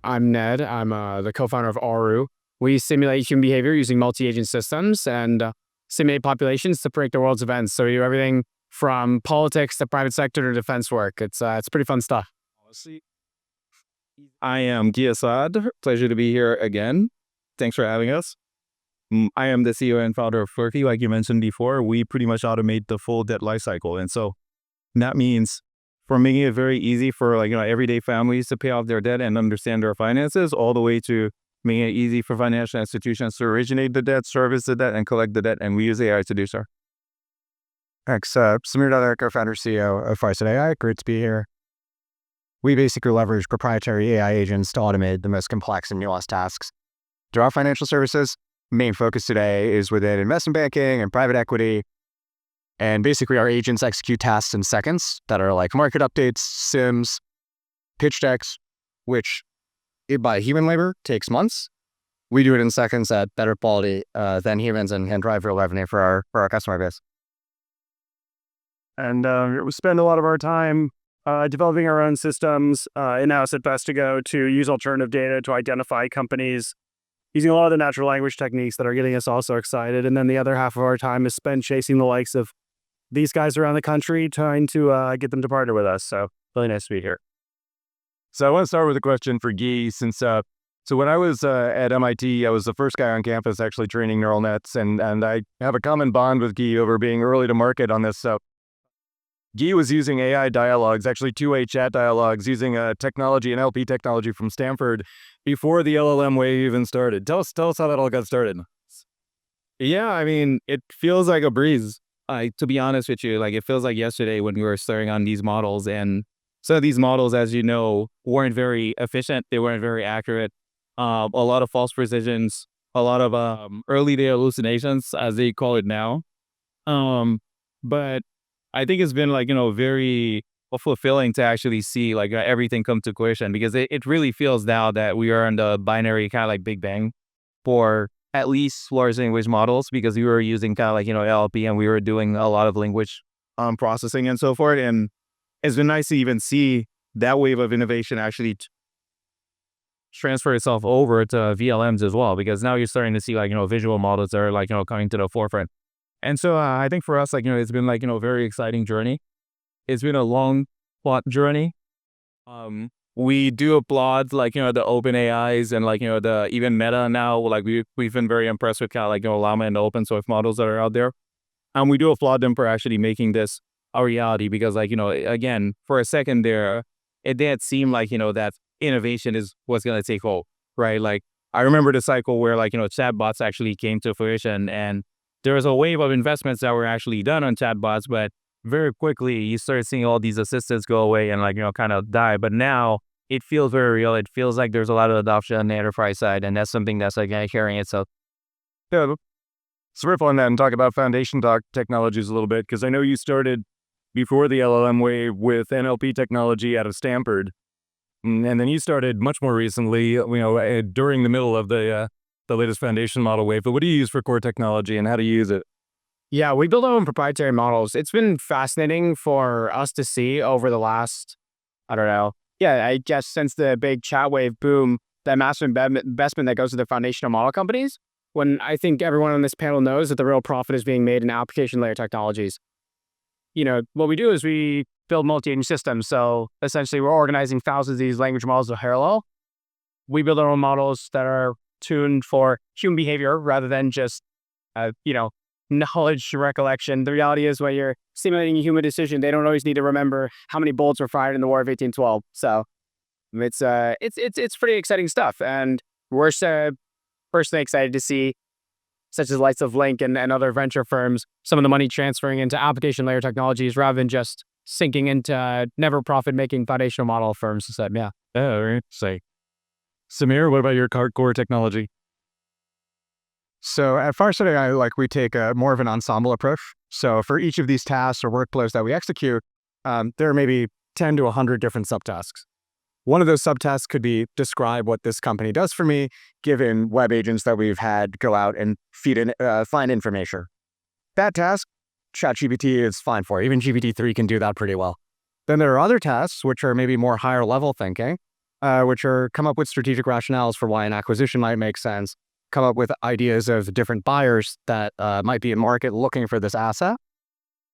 I'm Ned. I'm the co-founder of Aru. We simulate human behavior using multi-agent systems and simulate populations to predict the world's events. So we do everything from politics to private sector to defense work. It's pretty fun stuff. I am Guy Assad. Pleasure to be here again. Thanks for having us. I am the CEO and founder of Flurky. Like you mentioned before, we pretty much automate the full debt lifecycle. And so that means for making it very easy for everyday families to pay off their debt and understand their finances, all the way to making it easy for financial institutions to originate the debt, service the debt, and collect the debt. And we use AI to do so. Thanks. Samir Dadar, co-founder, CEO of Farsight AI. Great to be here. We basically leverage proprietary AI agents to automate the most complex and nuanced tasks through our financial services. Main focus today is within investment banking and private equity. And basically our agents execute tasks in seconds that are like market updates, sims, pitch decks, which by human labor takes months. We do it in seconds at better quality than humans and drive real revenue for our customer base. And we spend a lot of our time developing our own systems in-house at Vestigo to use alternative data to identify companies using a lot of the natural language techniques that are getting us also excited. And then the other half of our time is spent chasing the likes of these guys around the country, trying to get them to partner with us. So really nice to be here. So I want to start with a question for Guy, since so when I was at MIT, I was the first guy on campus actually training neural nets, and I have a common bond with Guy over being early to market on this. So Guy was using AI dialogues, actually two-way chat dialogues, using technology, NLP technology from Stanford before the LLM wave even started. Tell us how that all got started. Yeah, I mean, it feels like a breeze. To be honest with you, it feels like yesterday when we were starting on these models, and some of these models, as you know, weren't very efficient. They weren't very accurate. A lot of false precisions, a lot of early day hallucinations, as they call it now. But I think it's been very fulfilling to actually see everything come to fruition, because it really feels now that we are in the binary kind of Big Bang for at least large language models, because we were using LLP and we were doing a lot of language processing and so forth. And it's been nice to even see that wave of innovation actually transfer itself over to VLMs as well, because now you're starting to see visual models that are coming to the forefront. And so I think for us, it's been a very exciting journey. It's been a long plot journey. We do applaud the open AIs and the even Meta now. We've been very impressed with Llama and the open source models that are out there. And we do applaud them for actually making this a reality, because again, for a second there, it did seem that innovation is what's going to take hold, right? I remember the cycle where chatbots actually came to fruition, and there was a wave of investments that were actually done on chatbots, but very quickly you started seeing all these assistants go away and kind of die. But now it feels very real. It feels like there's a lot of adoption on the enterprise side, and that's something that's carrying itself. Yeah, so riff on that and talk about foundation technologies a little bit, because I know you started before the LLM wave with NLP technology out of Stanford, and then you started much more recently, during the middle of the latest foundation model wave. But what do you use for core technology, and how do you use it? Yeah, we build our own proprietary models. It's been fascinating for us to see over the last, I guess since the big chat wave boom, that massive investment that goes to the foundational model companies, when I think everyone on this panel knows that the real profit is being made in application layer technologies. What we do is we build multi-agent systems. So essentially we're organizing thousands of these language models in parallel. We build our own models that are tuned for human behavior rather than just, knowledge recollection. The reality is when you're simulating a human decision, they don't always need to remember how many bullets were fired in the War of 1812. So it's pretty exciting stuff. And we're personally excited to see, such as Lights of Link and other venture firms, some of the money transferring into application layer technologies rather than just sinking into never profit-making foundational model firms. So, yeah. Right. Say, Samir, what about your core technology? So at Farsight AI, we take more of an ensemble approach. So for each of these tasks or workflows that we execute, there are maybe 10 to 100 different subtasks. One of those subtasks could be describe what this company does for me, given web agents that we've had go out and find information. That task, ChatGPT is fine for. Even GPT-3 can do that pretty well. Then there are other tasks which are maybe more higher level thinking. which are come up with strategic rationales for why an acquisition might make sense, come up with ideas of different buyers that might be in market looking for this asset.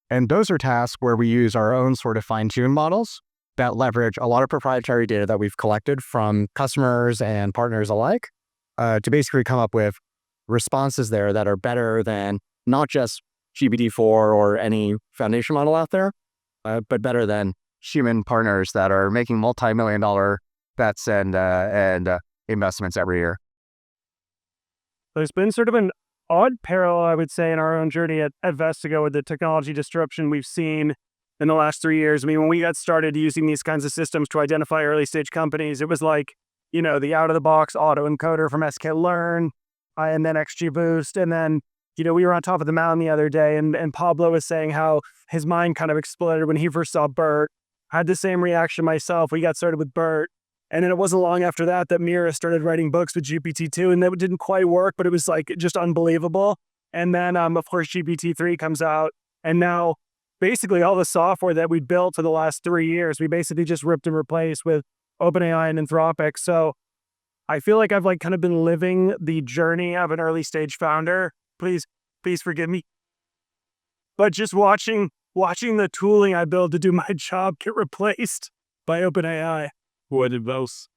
And those are tasks where we use our own sort of fine-tuned models that leverage a lot of proprietary data that we've collected from customers and partners alike to basically come up with responses there that are better than not just GPT-4 or any foundation model out there, but better than human partners that are making multi-million-dollar bets and investments every year. There's been sort of an odd parallel, I would say, in our own journey at Vestigo with the technology disruption we've seen in the last 3 years. I mean, when we got started using these kinds of systems to identify early stage companies, it was like, the out-of-the-box autoencoder from sklearn, and then XGBoost. And then, we were on top of the mountain the other day, and Pablo was saying how his mind kind of exploded when he first saw BERT. I had the same reaction myself. We got started with BERT. And then it wasn't long after that Mira started writing books with GPT-2, and that didn't quite work, but it was like just unbelievable. And then, of course, GPT-3 comes out, and now basically all the software that we built for the last 3 years, we basically just ripped and replaced with OpenAI and Anthropic. So I feel like I've kind of been living the journey of an early stage founder. Please forgive me. But just watching the tooling I built to do my job get replaced by OpenAI. What did those?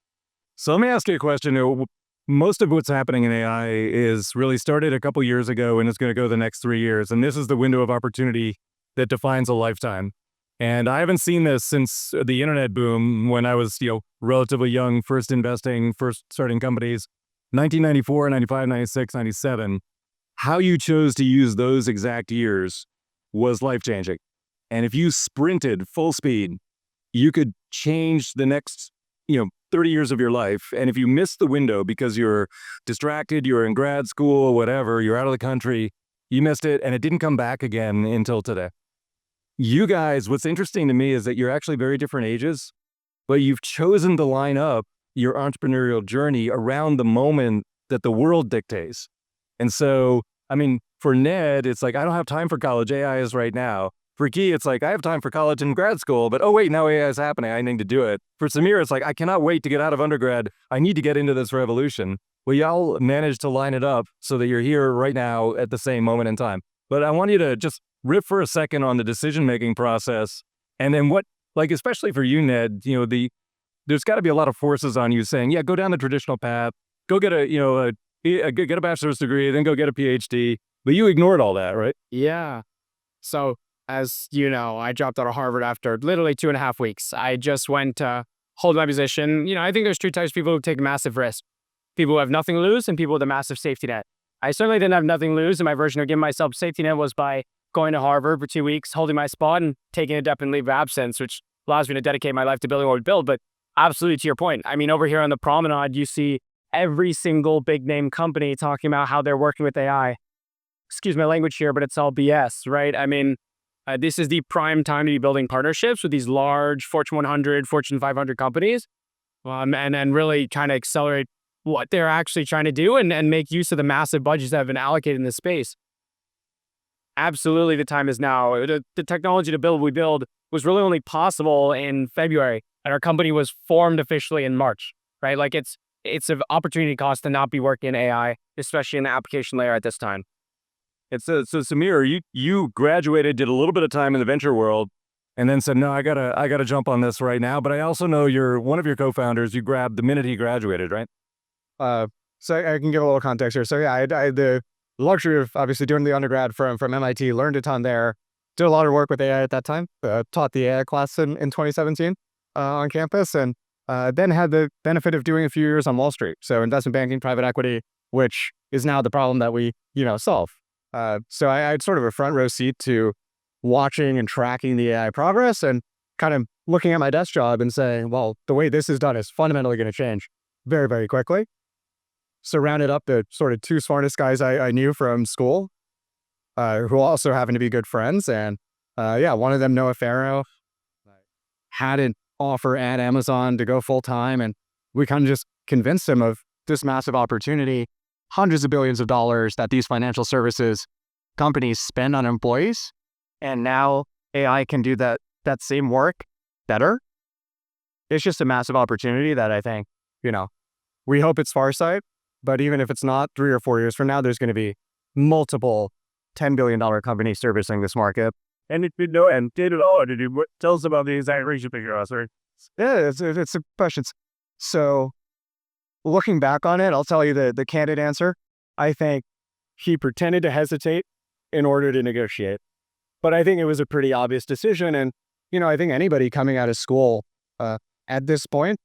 So let me ask you a question. Most of what's happening in AI is really started a couple years ago and it's going to go the next 3 years. And this is the window of opportunity that defines a lifetime. And I haven't seen this since the internet boom when I was, relatively young, first investing, first starting companies, 1994, 95, 96, 97. How you chose to use those exact years was life-changing. And if you sprinted full speed, you could change the next 30 years of your life. And if you missed the window because you're distracted, you're in grad school, whatever, you're out of the country, you missed it and it didn't come back again until today. You guys, what's interesting to me is that you're actually very different ages, but you've chosen to line up your entrepreneurial journey around the moment that the world dictates. And so, for Ned, it's like, I don't have time for college. AI is right now. For Guy, it's like, I have time for college and grad school, but oh wait, now AI is happening. I need to do it. For Samir, it's like, I cannot wait to get out of undergrad. I need to get into this revolution. Well, y'all managed to line it up so that you're here right now at the same moment in time. But I want you to just riff for a second on the decision-making process. And then especially for you, Ned, there's got to be a lot of forces on you saying, yeah, go down the traditional path, go get get a bachelor's degree, then go get a PhD. But you ignored all that, right? Yeah. So, as you know, I dropped out of Harvard after literally 2.5 weeks. I just went to hold my position. I think there's two types of people who take massive risks. People who have nothing to lose and people with a massive safety net. I certainly didn't have nothing to lose, and my version of giving myself a safety net was by going to Harvard for 2 weeks, holding my spot, and taking a definite leave of absence, which allows me to dedicate my life to building what we build. But absolutely to your point, over here on the promenade, you see every single big name company talking about how they're working with AI. Excuse my language here, but it's all BS, right? This is the prime time to be building partnerships with these large Fortune 100, Fortune 500 companies, and really trying to accelerate what they're actually trying to do and make use of the massive budgets that have been allocated in this space. Absolutely, the time is now. The technology to build what we build was really only possible in February, and our company was formed officially in March, right? It's an opportunity cost to not be working in AI, especially in the application layer at this time. And so Samir, you graduated, did a little bit of time in the venture world, and then said, no, I gotta jump on this right now. But I also know you're one of your co-founders. You grabbed the minute he graduated, right? So I can give a little context here. So yeah, I had the luxury of obviously doing the undergrad from MIT, learned a ton there, did a lot of work with AI at that time, taught the AI class in 2017 on campus, and then had the benefit of doing a few years on Wall Street. So investment banking, private equity, which is now the problem that we, solve. So I had sort of a front row seat to watching and tracking the AI progress and kind of looking at my desk job and saying, well, the way this is done is fundamentally going to change very, very quickly. So rounded up the sort of two smartest guys I knew from school, who also happened to be good friends. And one of them, Noah Farrow, had an offer at Amazon to go full time. And we kind of just convinced him of this massive opportunity, hundreds of billions of dollars that these financial services companies spend on employees. And now AI can do that same work better it's just a massive opportunity that I think, we hope it's far sight, but even if it's not 3 or 4 years from now, there's going to be multiple $10 billion companies servicing this market. And if you know, and did it all, did you tell us about the exact reshaping process? Yeah, it's a question. So looking back on it, I'll tell you the candid answer. I think he pretended to hesitate in order to negotiate. But I think it was a pretty obvious decision. And, I think anybody coming out of school at this point,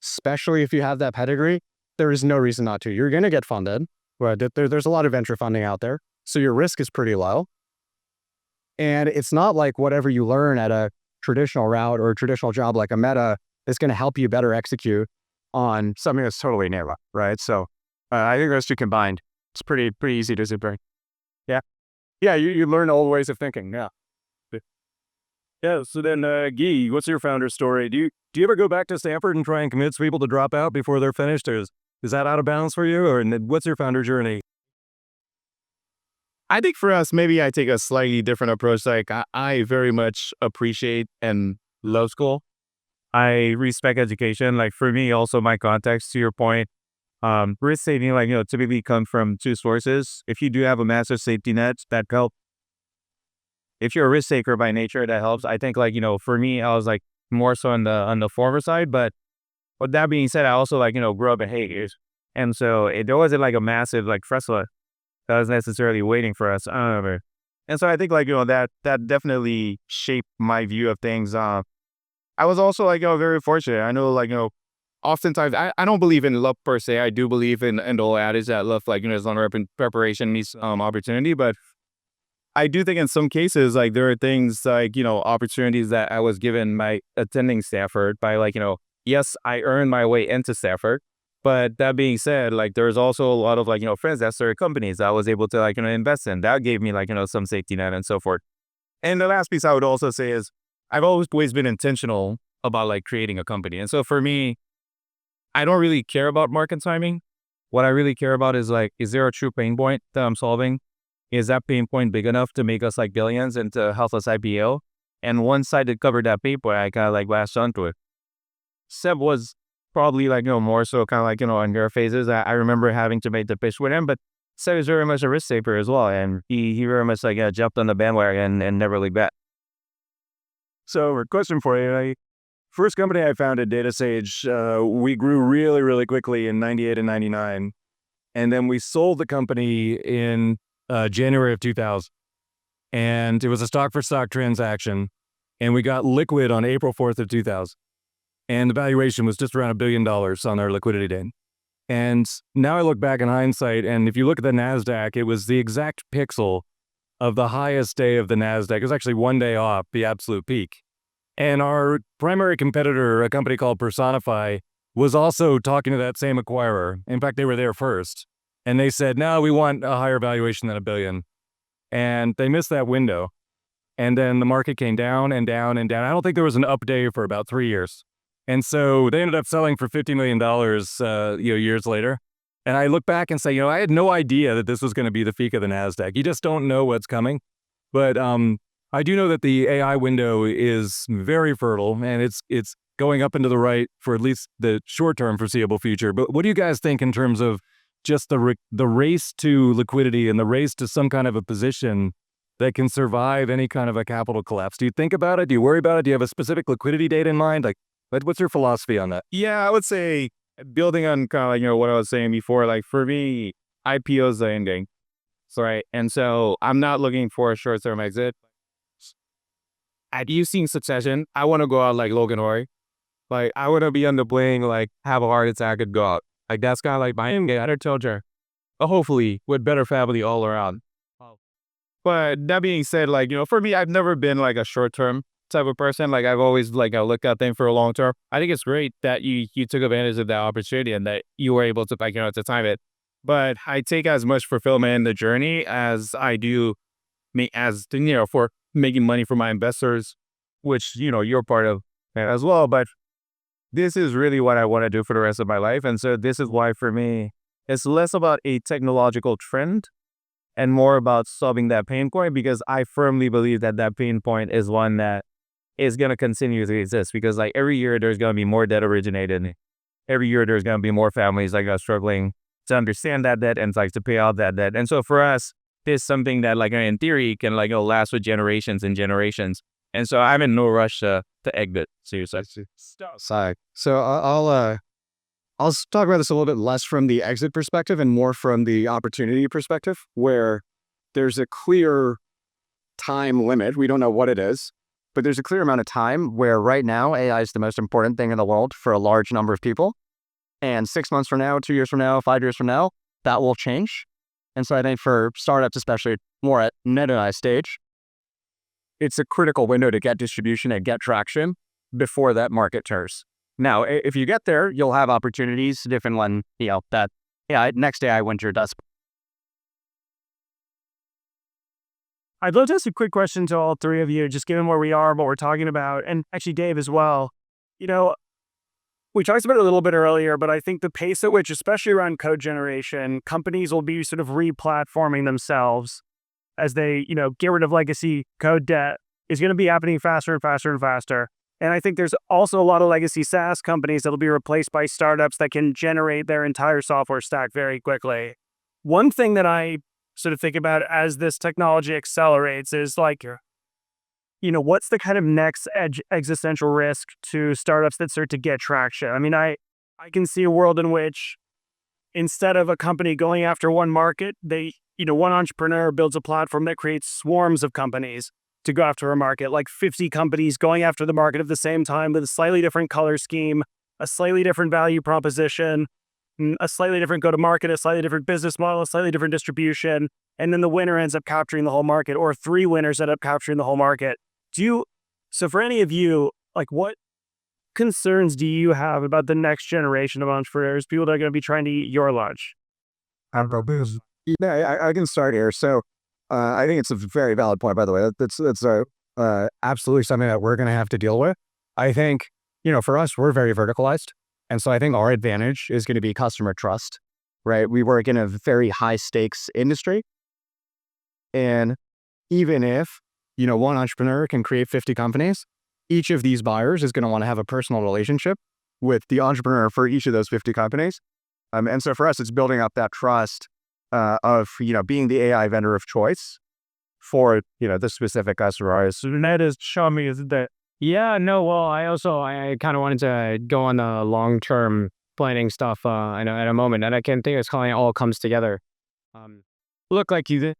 especially if you have that pedigree, there is no reason not to. You're going to get funded. There's a lot of venture funding out there. So your risk is pretty low. And it's not like whatever you learn at a traditional route or a traditional job like a Meta is going to help you better execute on something that's totally narrow, right? So I think those two combined, it's pretty easy to zip. Yeah. Yeah, you learn old ways of thinking, yeah. Yeah, so then, Guy, what's your founder story? Do you ever go back to Stanford and try and convince people to drop out before they're finished? Or is that out of bounds for you? Or what's your founder journey? I think for us, maybe I take a slightly different approach. Like I very much appreciate and love school. I respect education. Like for me, also my context, to your point, risk saving, typically come from two sources. If you do have a massive safety net, that helps. If you're a risk taker by nature, that helps. I think for me, I was like more so on the former side. But with that being said, I also grew up in Hague. And so there wasn't like a massive Fresla that was necessarily waiting for us. And so I think that definitely shaped my view of things. I was also very fortunate. I know oftentimes I don't believe in luck per se. I do believe in the whole adage that luck is on preparation meets opportunity. But I do think in some cases there are things opportunities that I was given by attending Stanford by yes, I earned my way into Stanford. But that being said, there's also a lot of friends that started companies that I was able to invest in. That gave me some safety net and so forth. And the last piece I would also say is I've always been intentional about creating a company. And so for me, I don't really care about market timing. What I really care about is is there a true pain point that I'm solving? Is that pain point big enough to make us billions and to help us IPO? And once I did cover that pain point, I kind of latched onto it. Seb was probably more so kind of on your phases. I remember having to make the pitch with him, but Seb is very much a risk taker as well, and he very much jumped on the bandwagon and never looked back. So, a question for you. First company I founded, DataSage, we grew really, really quickly in 98 and 99. And then we sold the company in January of 2000. And it was a stock-for-stock transaction. And we got liquid on April 4th of 2000. And the valuation was just around $1 billion on our liquidity day. And now I look back in hindsight, and if you look at the NASDAQ, it was the exact pixel of the highest day of the NASDAQ. It was actually one day off the absolute peak. And our primary competitor, a company called Personify, was also talking to that same acquirer. In fact, they were there first. And they said, no, we want a higher valuation than $1 billion. And they missed that window. And then the market came down and down and down. I don't think there was an up day for about 3 years. And so they ended up selling for $50 million, years later. And I look back and say, I had no idea that this was going to be the peak of the NASDAQ. You just don't know what's coming. But I do know that the AI window is very fertile, and it's going up into the right for at least the short-term foreseeable future. But what do you guys think in terms of just the race to liquidity and the race to some kind of a position that can survive any kind of a capital collapse? Do you think about it? Do you worry about it? Do you have a specific liquidity date in mind? What's your philosophy on that? Yeah, I would say building on kind of what I was saying before, for me, IPO is the end game. Right. And so I'm not looking for a short-term exit. At you seeing Succession, I want to go out like Logan Roy. I want to be on the plane, have a heart attack and go out. That's kind of my end game. I told you. But hopefully with better family all around. But that being said, for me, I've never been a short-term type of person. I've always I look at things for a long term. I think it's great that you took advantage of that opportunity and that you were able to to time it. But I take as much fulfillment in the journey as I do for making money for my investors, which you're part of as well. But this is really what I want to do for the rest of my life. And so this is why for me it's less about a technological trend and more about solving that pain point, because I firmly believe that pain point is one that is going to continue to exist because like every year there's going to be more debt originated. Every year there's going to be more families like us struggling to understand that debt and like to pay off that debt. And so for us, this is something that like in theory can like last for generations and generations. And so I'm in no rush to exit. Seriously. So I'll talk about this a little bit less from the exit perspective and more from the opportunity perspective, where there's a clear time limit. We don't know what it is, but there's a clear amount of time where right now AI is the most important thing in the world for a large number of people. And 6 months from now, 2 years from now, 5 years from now, that will change. And so I think for startups, especially more at mid-AI stage, it's a critical window to get distribution and get traction before that market turns. Now, if you get there, you'll have opportunities different when, next AI winter does. I'd love to ask a quick question to all three of you, just given where we are, what we're talking about, and actually Dave as well. We talked about it a little bit earlier, but I think the pace at which, especially around code generation, companies will be sort of re-platforming themselves as they, get rid of legacy code debt is going to be happening faster and faster and faster. And I think there's also a lot of legacy SaaS companies that'll be replaced by startups that can generate their entire software stack very quickly. One thing that I sort of think about as this technology accelerates is like, what's the kind of next existential risk to startups that start to get traction? I mean, I can see a world in which instead of a company going after one market, one entrepreneur builds a platform that creates swarms of companies to go after a market, like 50 companies going after the market at the same time with a slightly different color scheme, a slightly different value proposition, a slightly different go-to-market, a slightly different business model, a slightly different distribution, and then the winner ends up capturing the whole market, or 3 winners end up capturing the whole market. So for any of you, like what concerns do you have about the next generation of entrepreneurs, people that are going to be trying to eat your lunch? Yeah, I can start here. So I think it's a very valid point, by the way. That's absolutely something that we're going to have to deal with. I think, for us, we're very verticalized. And so I think our advantage is going to be customer trust, right? We work in a very high stakes industry. And even if, one entrepreneur can create 50 companies, each of these buyers is going to want to have a personal relationship with the entrepreneur for each of those 50 companies. And so for us, it's building up that trust of, being the AI vendor of choice for, the specific customer. So that is, Sean, is that? Yeah, no, well, I kind of wanted to go on the long-term planning stuff at a moment, and I can think it's kind of all comes together. Look, like you did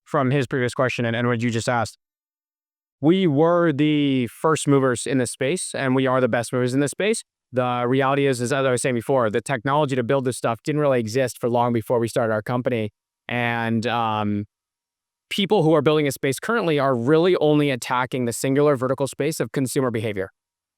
from his previous question and what you just asked, we were the first movers in this space, and we are the best movers in this space. The reality is as I was saying before, the technology to build this stuff didn't really exist for long before we started our company. And people who are building a space currently are really only attacking the singular vertical space of consumer behavior.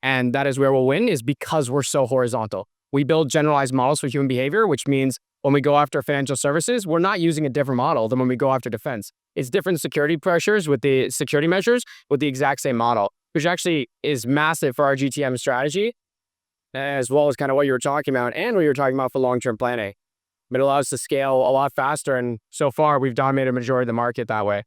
And that is where we'll win, is because we're so horizontal. We build generalized models for human behavior, which means when we go after financial services, we're not using a different model than when we go after defense. It's different security pressures with the security measures with the exact same model, which actually is massive for our GTM strategy, as well as kind of what you were talking about and what you were talking about for long-term planning. It allows us to scale a lot faster, and so far we've dominated a majority of the market that way.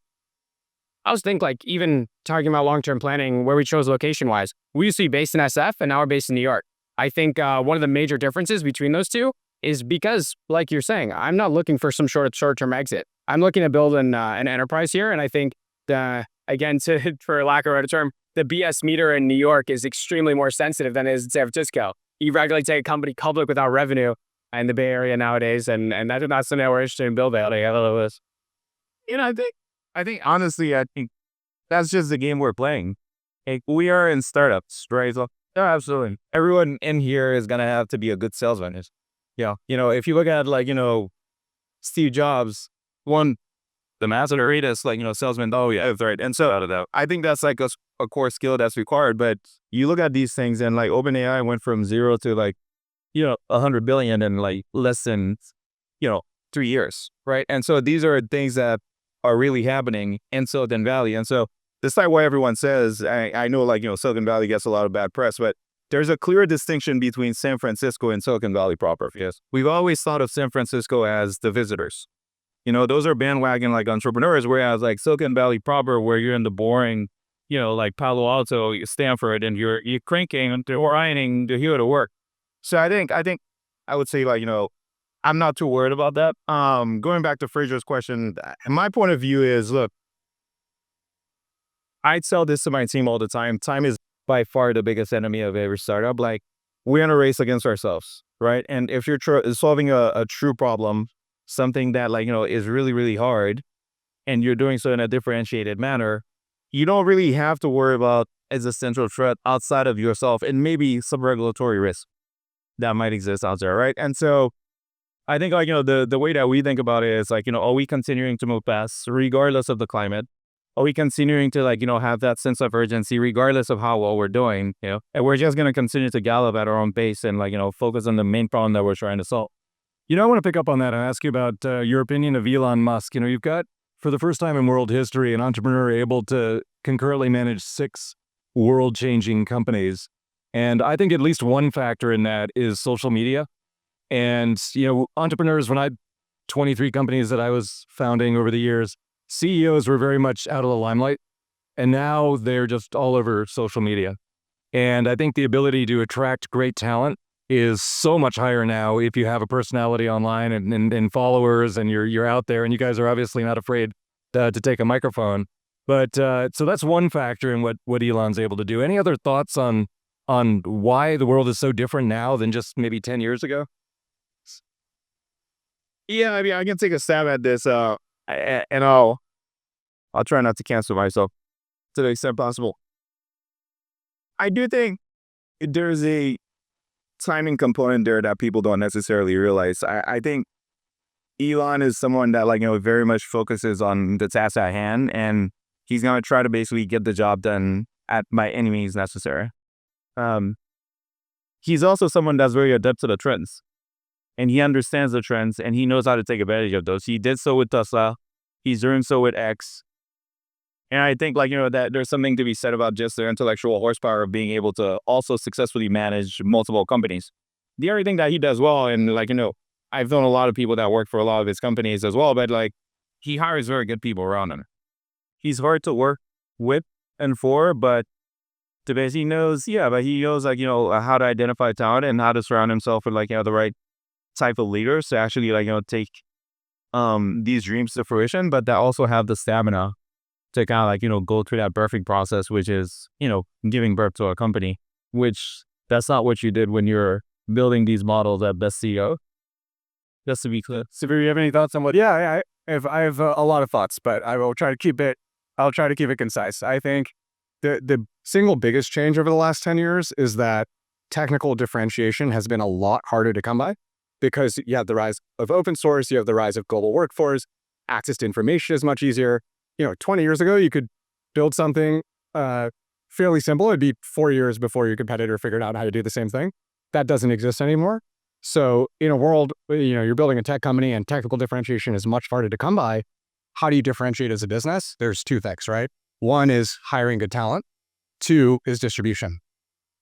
I was thinking, like, even talking about long-term planning, where we chose location-wise, we used to be based in SF, and now we're based in New York. I think one of the major differences between those two is because, like you're saying, I'm not looking for some short-term exit. I'm looking to build an enterprise here, and I think, for lack of a better term, the BS meter in New York is extremely more sensitive than it is in San Francisco. You regularly take a company public without revenue in the Bay Area nowadays, and that's not something that we're interested in building. I think honestly, I think that's just the game we're playing. Like, we are in startups, right? So, yeah, absolutely. Everyone in here is gonna have to be a good salesman. Yeah, if you look at Steve Jobs, the master greatest salesman. Oh yeah, that's right. And so I think that's like a core skill that's required. But you look at these things, and like OpenAI went from 0 to 100 billion in less than 3 years, right? And so these are things that are really happening in Silicon Valley. And so despite what everyone says, I know Silicon Valley gets a lot of bad press, but there's a clear distinction between San Francisco and Silicon Valley proper. Yes, we've always thought of San Francisco as the visitors. Those are bandwagon entrepreneurs, whereas Silicon Valley proper, where you're in the boring like Palo Alto, Stanford, and you're cranking or ironing the hero to work. So I think I would say, like, I'm not too worried about that. Going back to Fraser's question, my point of view is, look, I tell this to my team all the time. Time is by far the biggest enemy of every startup. Like, we're in a race against ourselves, right? And if you're solving a true problem, something that, like, is really, really hard, and you're doing so in a differentiated manner, you don't really have to worry about as a central threat outside of yourself and maybe some regulatory risk that might exist out there, right? And so I think, like, the way that we think about it is, like, are we continuing to move fast regardless of the climate? Are we continuing to, like, have that sense of urgency regardless of how well we're doing, and we're just going to continue to gallop at our own pace and, like, focus on the main problem that we're trying to solve. I want to pick up on that and ask you about your opinion of Elon Musk. You've got, for the first time in world history, an entrepreneur able to concurrently manage 6 world-changing companies. And I think at least one factor in that is social media. And, entrepreneurs, when I had 23 companies that I was founding over the years, CEOs were very much out of the limelight. And now they're just all over social media. And I think the ability to attract great talent is so much higher now if you have a personality online and followers, and you're out there, and you guys are obviously not afraid to take a microphone. But so that's one factor in what Elon's able to do. Any other thoughts on why the world is so different now than just maybe 10 years ago? Yeah, I mean, I can take a stab at this, and I'll try not to cancel myself to the extent possible. I do think there's a timing component there that people don't necessarily realize. I think Elon is someone that, like, very much focuses on the task at hand, and he's going to try to basically get the job done by any means necessary. He's also someone that's very adept to the trends, and he understands the trends, and he knows how to take advantage of those. He did so with Tesla. He's doing so with X. And I think, like, that there's something to be said about just the intellectual horsepower of being able to also successfully manage multiple companies. The other thing that he does well, and, like, I've known a lot of people that work for a lot of his companies as well, but, like, he hires very good people around him. He's hard to work with and for, but he knows, like, how to identify talent and how to surround himself with, like, the right type of leaders to actually, like, take these dreams to fruition, but that also have the stamina to kind of, like, go through that birthing process, which is, giving birth to a company, which that's not what you did when you're building these models at Best CEO. Just to be clear. Sabir, you have any thoughts on what? Yeah, I have a lot of thoughts, but I'll try to keep it concise. I think the single biggest change over the last 10 years is that technical differentiation has been a lot harder to come by, because you have the rise of open source, you have the rise of global workforce, access to information is much easier. 20 years ago, you could build something fairly simple. It'd be 4 years before your competitor figured out how to do the same thing. That doesn't exist anymore. So in a world, you're building a tech company and technical differentiation is much harder to come by. How do you differentiate as a business? There's 2 things, right? One is hiring good talent. 2 is distribution.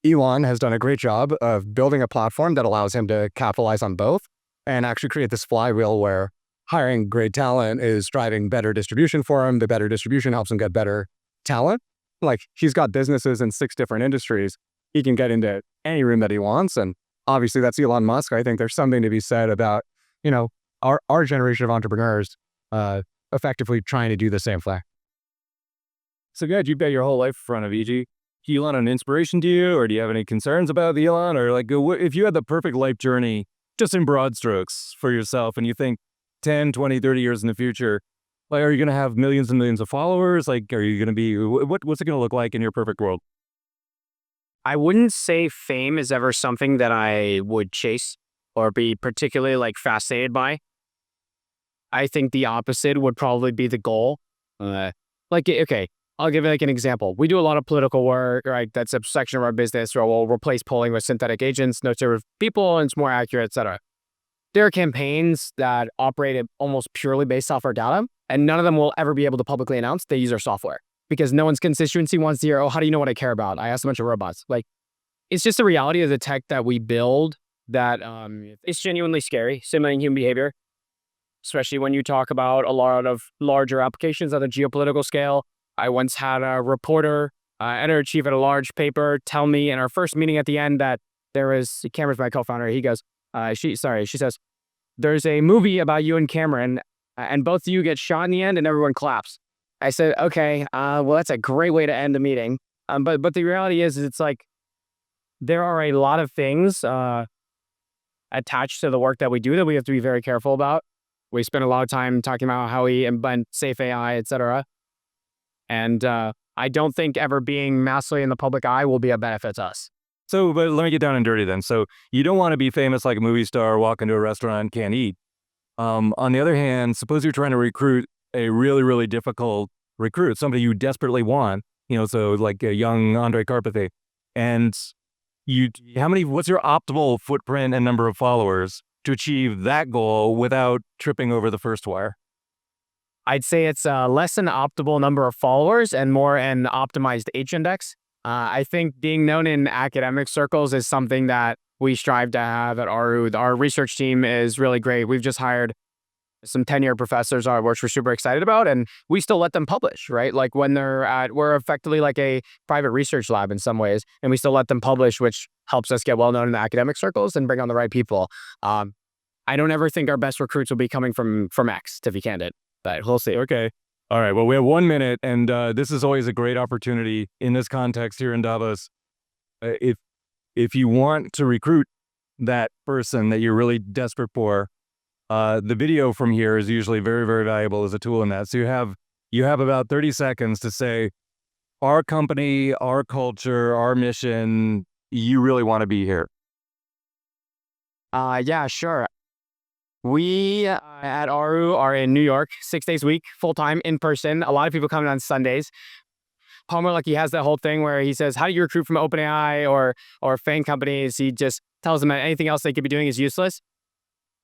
Elon has done a great job of building a platform that allows him to capitalize on both and actually create this flywheel where hiring great talent is driving better distribution for him. The better distribution helps him get better talent. Like, he's got businesses in 6 different industries. He can get into any room that he wants. And obviously that's Elon Musk. I think there's something to be said about, our generation of entrepreneurs effectively trying to do the same thing. So good, you've got your whole life in front of you. Is Elon an inspiration to you, or do you have any concerns about Elon? Or, like, if you had the perfect life journey, just in broad strokes for yourself, and you think 10, 20, 30 years in the future, like, are you going to have millions and millions of followers? Like, are you going to be, what's it going to look like in your perfect world? I wouldn't say fame is ever something that I would chase or be particularly, like, fascinated by. I think the opposite would probably be the goal. Okay, I'll give you, like, an example. We do a lot of political work, right? That's a section of our business where we'll replace polling with synthetic agents, no serve people, and it's more accurate, etc. There are campaigns that operate almost purely based off our data, and none of them will ever be able to publicly announce they use our software, because no one's constituency wants to hear, oh, how do you know what I care about? I asked a bunch of robots. Like, it's just the reality of the tech that we build that it's genuinely scary, simulating human behavior, especially when you talk about a lot of larger applications on a geopolitical scale. I once had a reporter, editor-in-chief at a large paper, tell me in our first meeting at the end that there was Cameron's my co-founder. He goes, she says, there's a movie about you and Cameron, and both of you get shot in the end, and everyone claps. I said, okay, well, that's a great way to end a meeting. But the reality is it's like there are a lot of things attached to the work that we do that we have to be very careful about. We spend a lot of time talking about how we implement safe AI, et cetera. And I don't think ever being massively in the public eye will be a benefit to us. So, but let me get down and dirty then. So you don't want to be famous like a movie star, walk into a restaurant and can't eat. On the other hand, suppose you're trying to recruit a really, really difficult recruit, somebody you desperately want, so like a young Andre Carpathy. And what's your optimal footprint and number of followers to achieve that goal without tripping over the first wire? I'd say it's less an optimal number of followers and more an optimized H-index. I think being known in academic circles is something that we strive to have at ARU. Our research team is really great. We've just hired some tenured professors, which we're super excited about, and we still let them publish, right? Like when we're effectively like a private research lab in some ways, and we still let them publish, which helps us get well known in the academic circles and bring on the right people. I don't ever think our best recruits will be coming from X, to be candid, but we'll see. Okay. All right. Well, we have 1 minute, and this is always a great opportunity in this context here in Davos. If you want to recruit that person that you're really desperate for, the video from here is usually very, very valuable as a tool in that. So you have about 30 seconds to say, our company, our culture, our mission, you really want to be here. Yeah, sure. We at ARU are in New York 6 days a week, full-time, in person. A lot of people come in on Sundays. Palmer Luckey has that whole thing where he says, how do you recruit from OpenAI or FANG companies? He just tells them that anything else they could be doing is useless.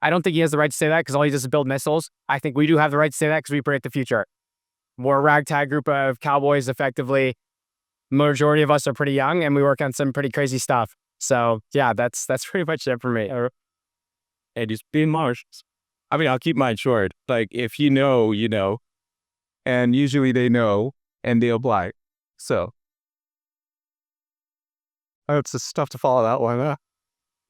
I don't think he has the right to say that because all he does is build missiles. I think we do have the right to say that because we predict the future. We're a ragtag group of cowboys, effectively. Majority of us are pretty young, and we work on some pretty crazy stuff. So yeah, that's pretty much it for me. And just being Marsh. I mean, I'll keep mine short. Like, if you know, you know. And usually they know, and they apply. So. It's just tough to follow that one.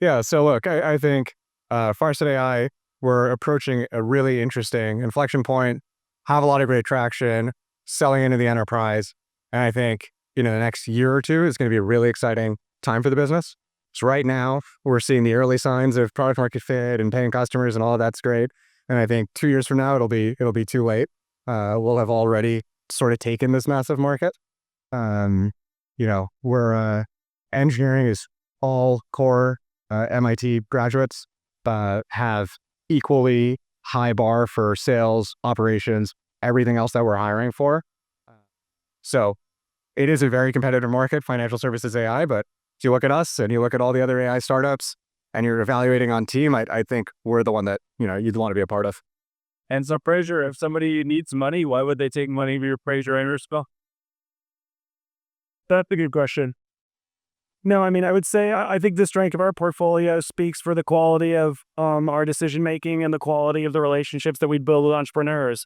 Yeah, so look, I think Farsight AI, we're approaching a really interesting inflection point, have a lot of great traction, selling into the enterprise. And I think, the next year or two is going to be a really exciting time for the business. So right now, we're seeing the early signs of product market fit and paying customers and all of that's great. And I think 2 years from now, it'll be too late. We'll have already sort of taken this massive market. We're engineering is all core MIT graduates, have equally high bar for sales, operations, everything else that we're hiring for. So it is a very competitive market, financial services AI, but if you look at us and you look at all the other AI startups and you're evaluating on team, I think we're the one that, you'd want to be a part of. And so, Fraser, if somebody needs money, why would they take money from your Fraser and spell? That's a good question. No, I mean, I would say I think the strength of our portfolio speaks for the quality of our decision making and the quality of the relationships that we build with entrepreneurs.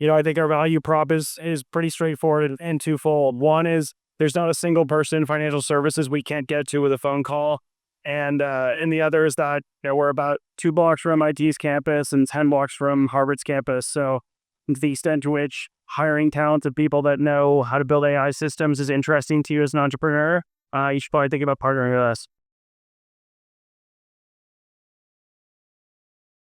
I think our value prop is pretty straightforward and twofold. One is there's not a single person in financial services we can't get to with a phone call. And the other is that we're about 2 blocks from MIT's campus and 10 blocks from Harvard's campus. So the extent to which hiring talented people that know how to build AI systems is interesting to you as an entrepreneur, you should probably think about partnering with us.